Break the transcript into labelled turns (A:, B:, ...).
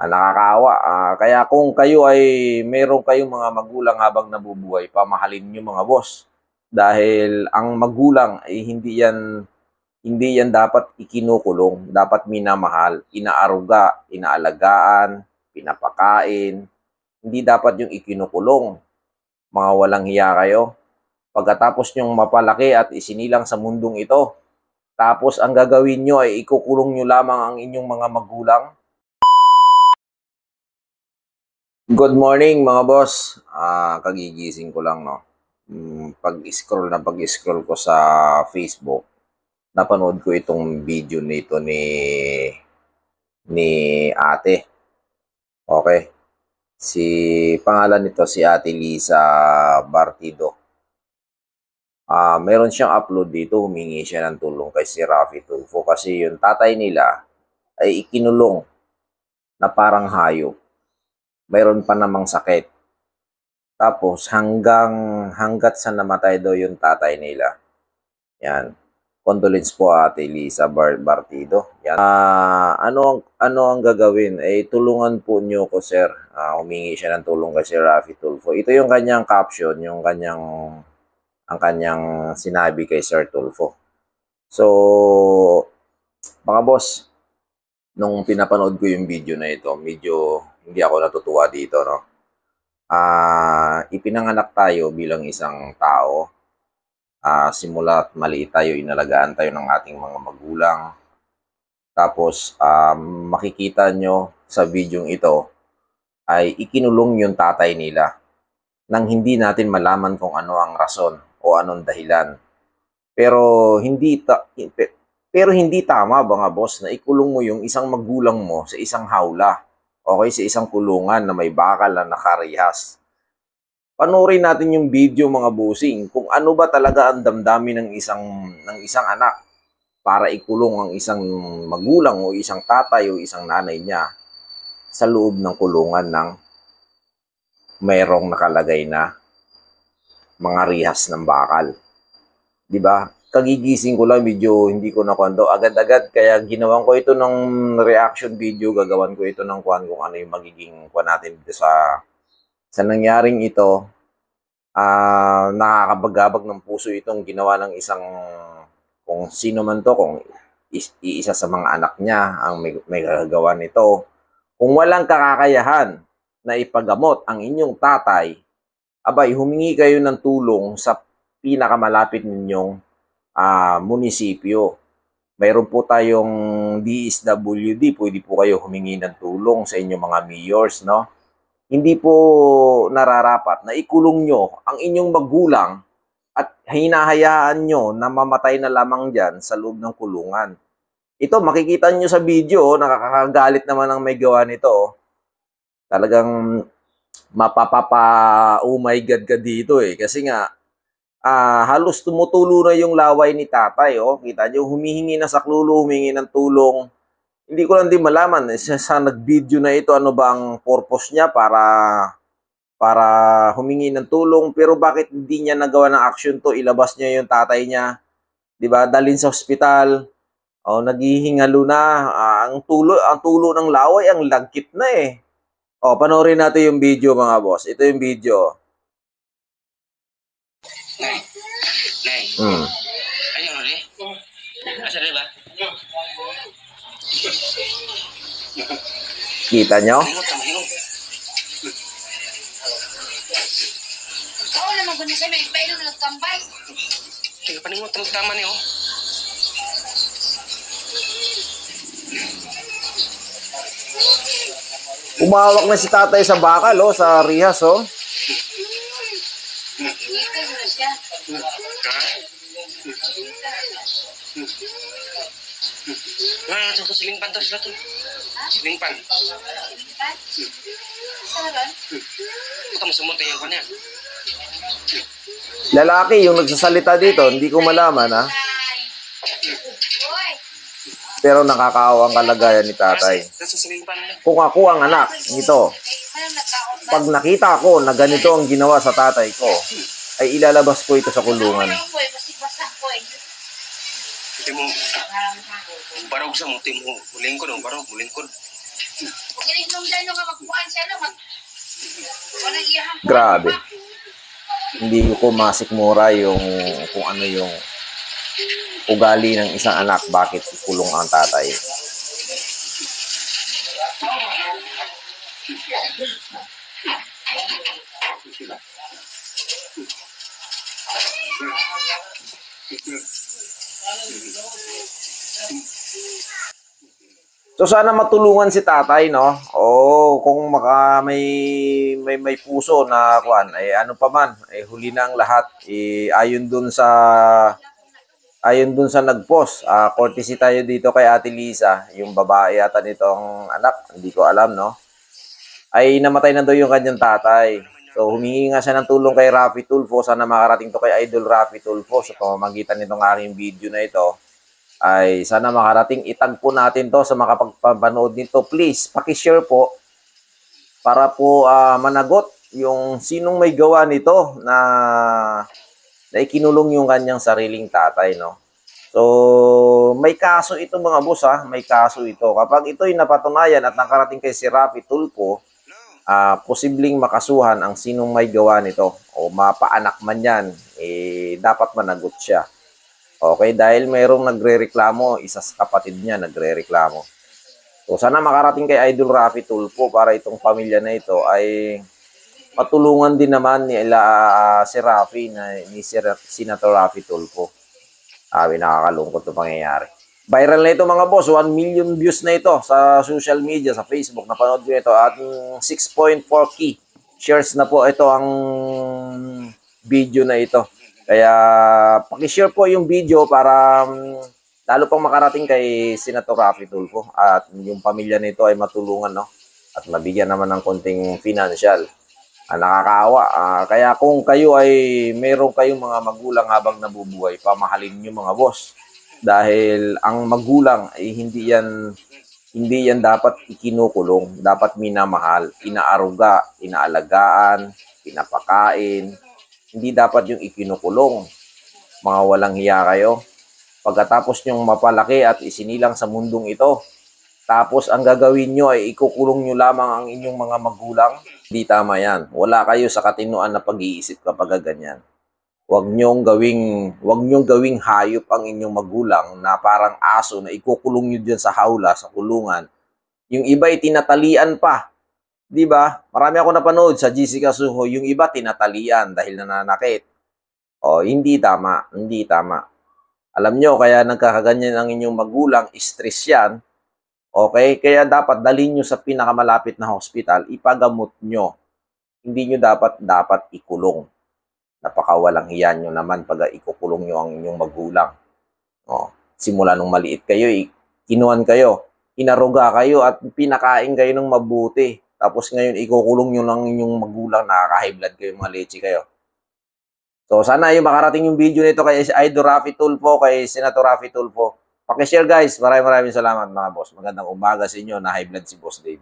A: Nakakaawa. Kaya kung kayo ay meron kayong mga magulang habang nabubuhay, pamahalin niyo mga boss. Dahil ang magulang ay hindi yan dapat ikinukulong, dapat minamahal, inaaruga, inaalagaan, pinapakain. Hindi dapat yung ikinukulong. Mga walang hiya kayo. Pagkatapos nyong mapalaki at isinilang sa mundong ito, tapos ang gagawin nyo ay ikukulong nyo lamang ang inyong mga magulang. Good morning mga boss. Kagigising ko lang, no. Pag-scroll ko sa Facebook, napanood ko itong video nito ni ate. Okay. Pangalan nito si Ate Lisa Bartido. Meron siyang upload dito, humingi siya ng tulong kay si Raffy Tulfo kasi yung tatay nila ay ikinulong na parang hayop. Mayroon pa namang sakit. Tapos hanggat sa namatay daw yung tatay nila. Yan. Condolence po Ate Lisa Bartido. Yan. Ano ang gagawin? Tulungan po niyo ko, sir. Humingi siya ng tulong kay si Raffy Tulfo. Ito yung kanyang caption, ang kanyang sinabi kay Sir Tulfo. So, mga boss, nung pinapanood ko yung video na ito, medyo hindi ako natutuwa dito, no? Ipinanganak tayo bilang isang tao. Simula't maliit tayo, inalagaan tayo ng ating mga magulang. Tapos, makikita nyo sa video ito, ay ikinulong yung tatay nila nang hindi natin malaman kung ano ang rason o anong dahilan. Pero hindi tama mga boss na ikulong mo yung isang magulang mo sa isang hawla. Okay, sa isang kulungan na may bakal na nakarihas. Panoorin natin yung video mga busing kung ano ba talaga ang damdamin ng isang anak para ikulong ang isang magulang o isang tatay o isang nanay niya sa loob ng kulungan ng mayroong nakalagay na mga rihas ng bakal. 'Di ba? Kagigising ko lang, medyo hindi ko nakwento agad-agad, kaya ginawan ko ito ng reaction video, gagawan ko ito ng kung ano yung magiging natin dito sa nangyaring ito. Nakakabagabag ng puso itong ginawa ng isang, kung sino man to, kung isa sa mga anak niya ang may gagawa nito. Kung walang kakakayahan na ipagamot ang inyong tatay, abay, humingi kayo ng tulong sa pinakamalapit ninyong munisipyo. Mayroon po tayong DSWD, pwede po kayo humingi ng tulong sa inyong mga mayors, no? Hindi po nararapat na ikulong nyo ang inyong magulang at hinahayaan nyo na mamatay na lamang dyan sa loob ng kulungan. Ito, makikita nyo sa video, nakakagalit naman ang may gawa nito. Talagang oh my God ka dito eh. Kasi nga, halos tumutulo na yung laway ni tatay. Oh. Kita nyo, humihingi na saklolo, humingi ng tulong. Hindi ko lang din malaman sa nag-video na ito, ano ba ang purpose niya para humingi ng tulong. Pero bakit hindi niya nagawa ng action to? Ilabas niya yung tatay niya. Diba? Dalhin sa ospital. Naghihingalo na. Ang tulo ng laway, ang lagkit na eh. Panoorin natin yung video mga boss. Ito yung video.
B: Nay. Ayun ulit. Asa rin ba?
A: Kita nyo?
C: Oo naman kung nasa may pailo na nagtambay.
B: Tiga paningot tama niyo.
A: Umawak na si tatay sa bakal, sa rihas,
C: Initan na siya.
B: Ito silingpan to sila to. Silingpan.
C: Initan? Saran?
B: Ito masumutay yung kanya.
A: Lalaki yung nagsasalita dito, hindi ko malaman, ha?
C: Oy!
A: Pero nakakaawa ang kalagayan ni tatay.
B: Ito silingpan na.
A: Kung ako ang anak nito, pag nakita ko na ganito ang ginawa sa tatay ko, ay ilalabas ko ito sa kulungan.
B: Ito mo, barog sa mo, ito mo, mulingkod, barog, mulingkod.
C: Huwag nung dyan nyo ka magbukaan siya, no? Walang iyahan.
A: Grabe. Hindi ko masikmura yung kung ano yung ugali ng isang anak, bakit ikulong ang tatay. So sana matulungan si tatay, no? O kung may puso na kuan, ay ano pa man, ay huli na ang lahat. Ayon dun sa nag-post, courtesy tayo dito kay Ate Lisa, yung babae yata nitong anak, hindi ko alam, no? Ay namatay na daw yung kanyang tatay. So humingi nga siya ng tulong kay Raffy Tulfo, sana makarating to kay Idol Raffy Tulfo sa pamamagitan nitong aking video na ito. Ay sana makarating, itag po natin to sa makapagpapanood nito. Please, paki-share po para po managot yung sinong may gawa nito na ikinulong yung kanyang sariling tatay, no? So, may kaso ito mga boss, may kaso ito. Kapag ito'y napatunayan at nakarating kay si Raffy Tulfo, posibleng makasuhan ang sinong may gawa nito o mapaanak man yan, dapat managot siya. Okay, dahil mayroong nagrereklamo, isa sa kapatid niya nagrereklamo. So sana makarating kay Idol Raffy Tulfo para itong pamilya na ito ay patulungan din naman ni si Raffy ni Senator Raffy Tulfo. Nakakalungkot 'yung pangyayari. Viral na ito mga boss, 1 million views na ito sa social media, sa Facebook. Napanood ko ito at 6.4k shares na po ito ang video na ito. Kaya paki-share po yung video para lalo pang makarating kay Senator Raffy Tulfo at yung pamilya nito ay matulungan, no? At mabigyan naman ng konting financial. Nakakaawa. Kaya kung kayo ay mayroon kayong mga magulang habang nabubuhay, pamahalin niyo mga boss. Dahil ang magulang ay hindi yan dapat ikinukulong, dapat minamahal, inaaruga, inaalagaan, pinapakain. Hindi dapat yung ikinukulong. Mga walang hiya kayo. Pagkatapos nyong mapalaki at isinilang sa mundong ito, tapos ang gagawin nyo ay ikukulong nyo lamang ang inyong mga magulang, hindi tama yan. Wala kayo sa katinuan na pag-iisip kapag ganyan. Huwag nyong gawing hayop ang inyong magulang na parang aso na ikukulong nyo dyan sa hawla, sa kulungan. Yung iba ay tinatalian pa. Di ba? Marami ako napanood sa Jessica Suho, yung iba tinatalian dahil nananakit. Hindi tama, hindi tama. Alam nyo, kaya nagkakaganyan ang inyong magulang, stress yan. Okay? Kaya dapat dalhin nyo sa pinakamalapit na hospital, ipagamot nyo. Hindi nyo dapat ikulong. Napakawalang hiya nyo naman pag ikukulong nyo ang inyong magulang. Simula nung maliit kayo, kinuhan kayo, inaruga kayo at pinakain kayo ng mabuti. Tapos ngayon, ikukulong nyo lang inyong magulang, nakaka-high blood kayo, mga leche kayo. So, sana yung makarating yung video nito kay Idol Raffy Tulfo, kay Senator Raffy Tulfo. Pakishare guys. Maraming salamat mga boss. Magandang umaga sa inyo na high blood si Boss Dave.